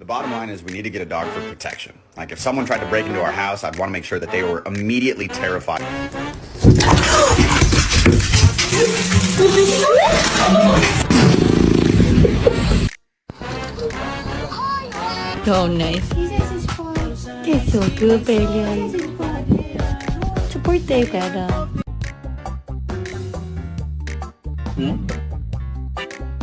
The bottom line is we need to get a dog for protection. Like if someone tried to break into our house, I'd want to make sure that they were immediately terrified. So nice. He's so good, baby. Support day, better.